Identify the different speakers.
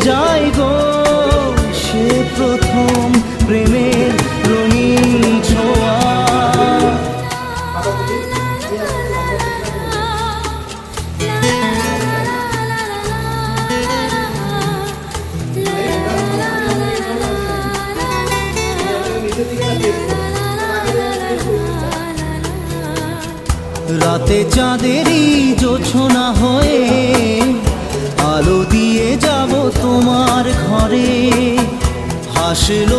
Speaker 1: যায় গো সে প্রথম প্রেমের রঙিন ছোঁয়া। রাতে চাঁদেরই জোছনা হয়ে আলো দিয়ে যাব তোমার ঘরে, হাসল